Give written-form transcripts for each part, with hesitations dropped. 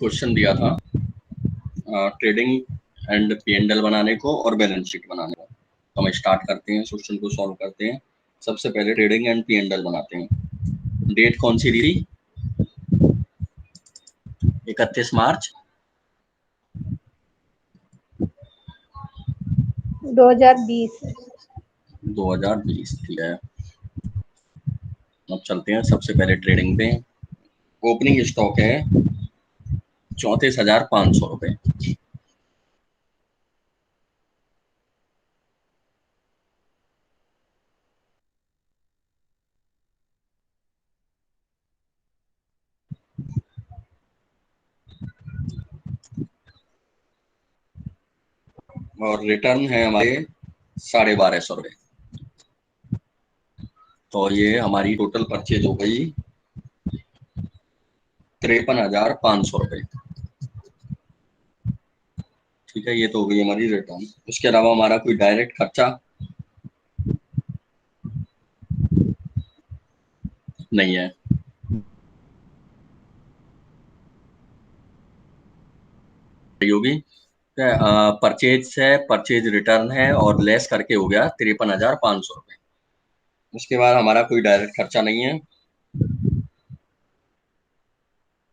Question दिया था trading and P&L बनाने को और बैलेंस शीट बनाने को। तो हम स्टार्ट करते हैं, क्वेश्चन को सॉल्व करते हैं। सबसे पहले ट्रेडिंग एंड P&L बनाते हैं। डेट कौन सी दी थी? 31 मार्च 2020। 2020, ठीक है। अब चलते हैं सबसे पहले ट्रेडिंग पे। ओपनिंग स्टॉक है 34,500 रुपये। और रिटर्न है हमारे 1250 रुपये। तो ये हमारी टोटल परचेज हो गई 53,500 रुपये। ठीक है, ये तो हो गई हमारी रिटर्न। इसके अलावा हमारा कोई डायरेक्ट खर्चा नहीं है। होगी परचेज है, परचेज रिटर्न है और लेस करके हो गया 53,500 रुपये। उसके बाद हमारा कोई डायरेक्ट खर्चा नहीं है।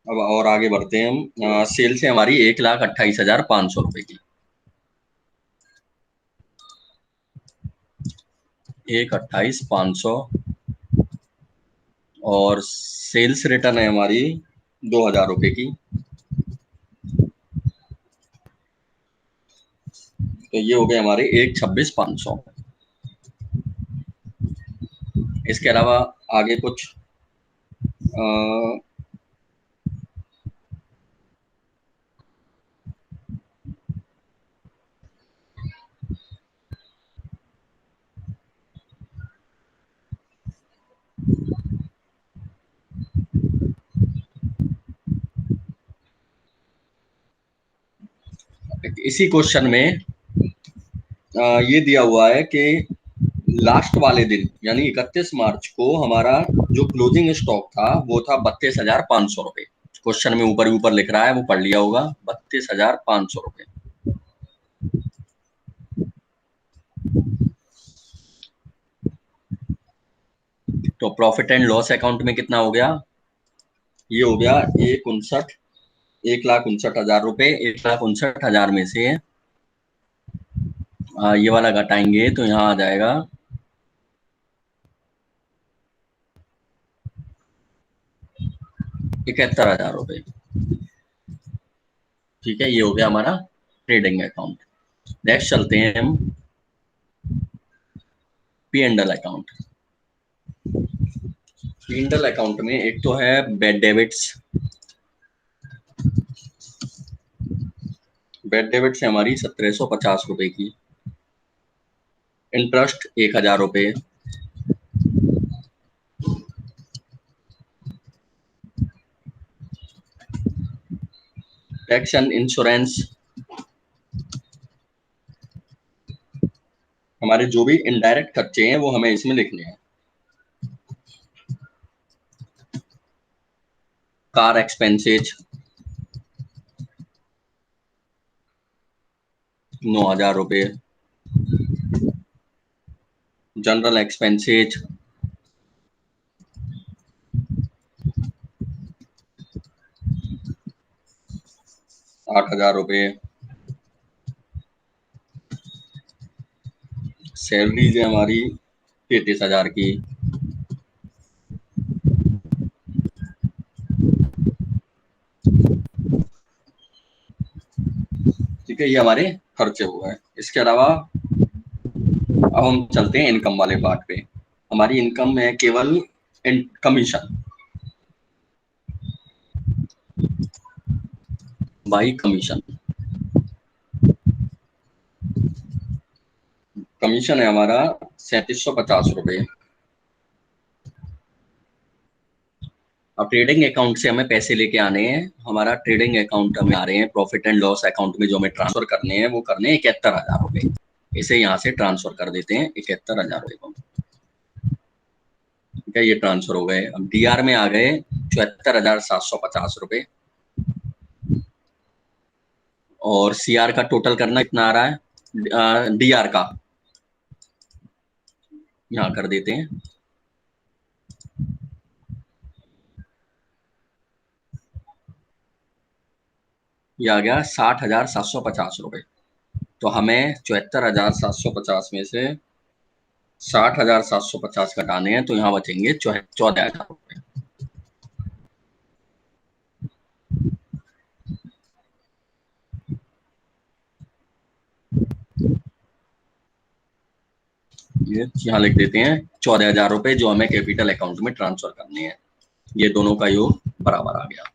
अब और आगे बढ़ते हैं हम। सेल्स है हमारी 1,28,500 रुपये की। 1,28,500 और सेल्स रिटर्न है हमारी 2,000 रुपये की। तो ये हो गए हमारे 1,26,500। इसके अलावा आगे कुछ इसी क्वेश्चन में ये दिया हुआ है कि लास्ट वाले दिन यानी 31 मार्च को हमारा जो क्लोजिंग स्टॉक था वो था 32,500 रुपये। क्वेश्चन में ऊपर ही ऊपर लिख रहा है, वो पढ़ लिया होगा, 32,500 रुपये। तो प्रॉफिट एंड लॉस अकाउंट में कितना हो गया? ये हो गया 1,59,000 रुपये। 1,59,000 में से ये वाला घटाएंगे तो यहाँ आ जाएगा 71,000 रुपये। ठीक है, ये हो गया हमारा ट्रेडिंग अकाउंट। नेक्स्ट चलते हैं हम P&L अकाउंट। P&L अकाउंट में एक तो है बैड डेबिट्स। बैड डेबिट्स है हमारी 1,750 रुपये की। इंटरेस्ट 1,000 रुपये। टैक्स एंड इंश्योरेंस हमारे जो भी इनडायरेक्ट खर्चे हैं वो हमें इसमें लिखने हैं। कार एक्सपेंसेज 9,000 रुपये। जनरल एक्सपेंसेज 8,000 रुपये। सैलरीज है हमारी 33,000 की। ठीक है, ये हमारे खर्चे हुए हैं। इसके अलावा अब हम चलते हैं इनकम वाले पार्ट पे। हमारी इनकम है केवल कमीशन बाई कमीशन। कमीशन है हमारा 3,750 रुपये। अब ट्रेडिंग अकाउंट से हमें पैसे लेके आने हैं। हमारा ट्रेडिंग अकाउंट में आ रहे हैं, प्रॉफिट एंड लॉस अकाउंट में जो हमें ट्रांसफर करने हैं वो करने हैं 71,000 रुपये। इसे यहाँ से ट्रांसफर कर देते हैं 71,000 रुपये को। ठीक है, ये ट्रांसफर हो गए। अब DR में आ गए 74,750 रुपये। और सीआर का टोटल करना कितना आ रहा है, डीआर का यहाँ कर देते हैं। ये आ गया 60,750 रुपये। तो हमें 74,750 में से 60,750 घटाने हैं, तो यहाँ बचेंगे 14,000 रुपये। ये यहाँ लिख देते हैं 14,000 रुपये, जो हमें कैपिटल अकाउंट में ट्रांसफर करने हैं। ये दोनों का योग बराबर आ गया।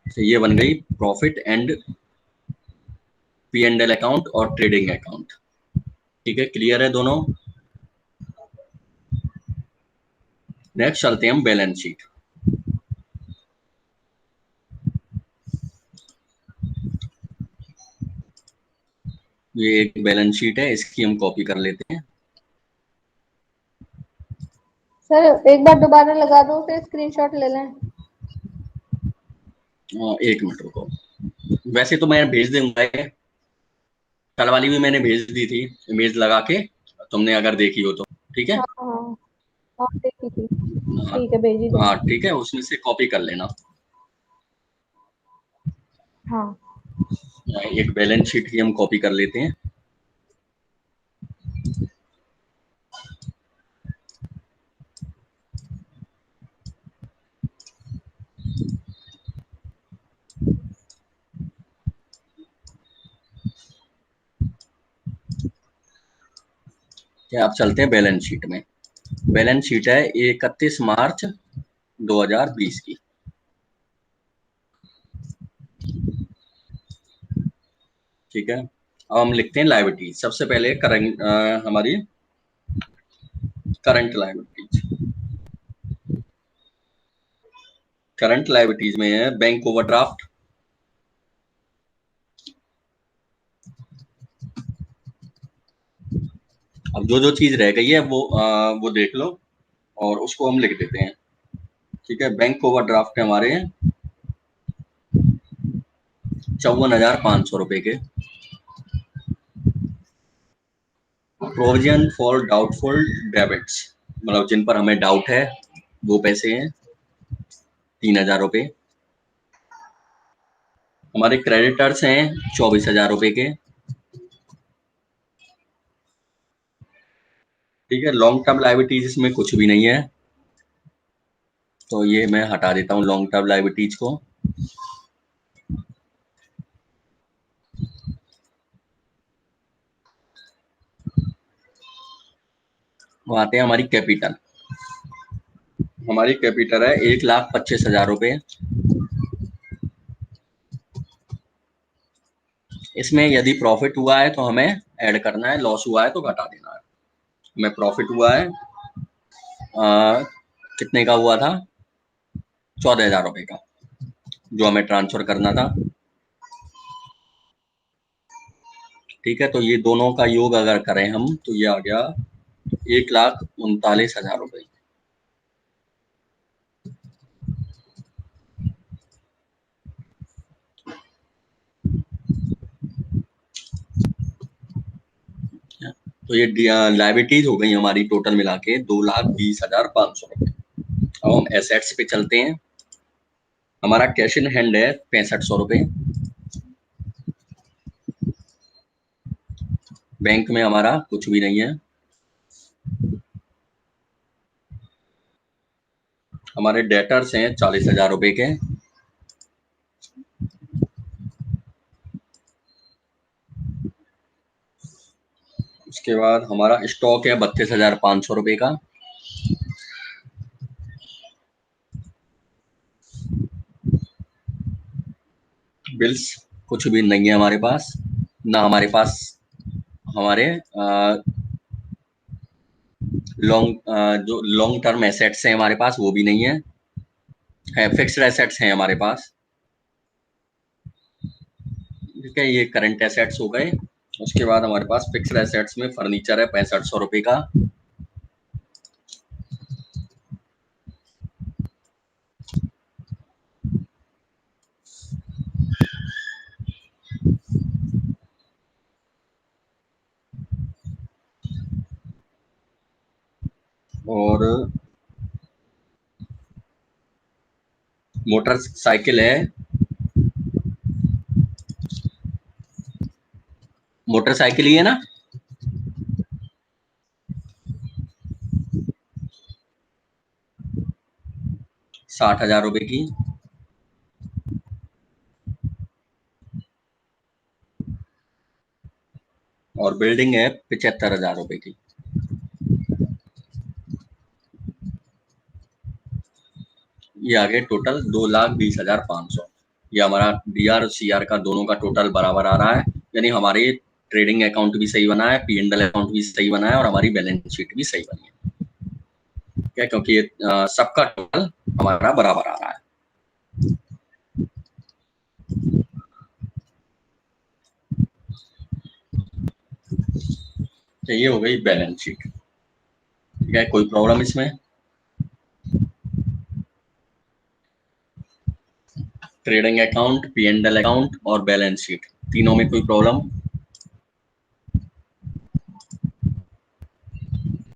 तो ये बन गई profit and P and L account और ट्रेडिंग अकाउंट। ठीक है, क्लियर है दोनों। नेक्स्ट चलते हैं हम बैलेंस शीट। ये एक बैलेंस शीट है, इसकी हम कॉपी कर लेते हैं। सर एक बार दोबारा लगा दो, फिर स्क्रीनशॉट ले लें। एक मिनट रुको। वैसे तो मैं भेज दूंगा, कल वाली भी मैंने भेज दी थी इमेज लगा के, तुमने अगर देखी हो तो। ठीक है। हाँ हाँ हाँ, देखी थी। हाँ ठीक है, भेजी दो। हाँ, ठीक है, उसमें से कॉपी कर लेना। हाँ एक बैलेंस शीट की हम कॉपी कर लेते हैं। क्या, अब चलते हैं बैलेंस शीट में। बैलेंस शीट है 31 मार्च 2020 की। ठीक है, अब हम लिखते हैं लायबिलिटी। सबसे पहले करंट, हमारी करंट लायबिलिटीज। करंट लायबिलिटीज में है बैंक ओवरड्राफ्ट, अब जो जो चीज रह गई है वो देख लो और उसको हम लिख देते हैं। ठीक है, बैंक ओवरड्राफ्ट है हमारे 54,500 रुपए के। प्रोविजन फॉर डाउटफुल डेबिट्स, मतलब जिन पर हमें डाउट है, वो पैसे हैं 3,000 रुपए। हमारे क्रेडिटर्स हैं 24,000 रुपए के। ठीक है, लॉन्ग टर्म लायबिलिटीज इसमें कुछ भी नहीं है, तो ये मैं हटा देता हूँ लॉन्ग टर्म लायबिलिटीज को। वो आते हैं हमारी कैपिटल। हमारी कैपिटल है 1,25,000 रुपए। इसमें यदि प्रॉफिट हुआ है तो हमें ऐड करना है, लॉस हुआ है तो घटा देना है। हमें प्रॉफिट हुआ है, कितने का हुआ था, 14,000 रुपए का, जो हमें ट्रांसफर करना था। ठीक है, तो ये दोनों का योग अगर करें हम, तो ये आ गया 1,39,000 रुपए। तो ये लाइबिलिटीज हो गई हमारी टोटल मिला के 2,20,500 रुपए। अब हम एसेट्स पे चलते हैं। हमारा कैश इन हैंड है 6500 रुपए। बैंक में हमारा कुछ भी नहीं है। हमारे डेटर्स हैं 40,000 रुपए के। उसके बाद हमारा स्टॉक है 32,500 रुपए का। बिल्स कुछ भी नहीं है हमारे पास, ना हमारे पास हमारे जो लॉन्ग टर्म एसेट्स हैं हमारे पास, वो भी नहीं है फिक्स्ड एसेट्स हैं हमारे पास। ठीक है, ये करंट एसेट्स हो गए। उसके बाद हमारे पास फिक्स्ड एसेट्स में फर्नीचर है 6500 रुपए का। और मोटरसाइकिल है, मोटरसाइकिल ही है ना, 60,000 रुपए की। और बिल्डिंग है 75,000 रुपए की। ये आ गए टोटल 2,20,500। ये हमारा डीआर और सीआर का दोनों का टोटल बराबर आ रहा है, यानी हमारे ट्रेडिंग अकाउंट भी सही बना है, पी&एल अकाउंट भी सही बना है और हमारी बैलेंस शीट भी सही बनी है। क्या, क्योंकि ये सबका टोटल हमारा बराबर आ रहा है। तो ये हो गई बैलेंस शीट। ठीक है, कोई प्रॉब्लम इसमें? ट्रेडिंग अकाउंट, पी&एल अकाउंट और बैलेंस शीट, तीनों में कोई प्रॉब्लम?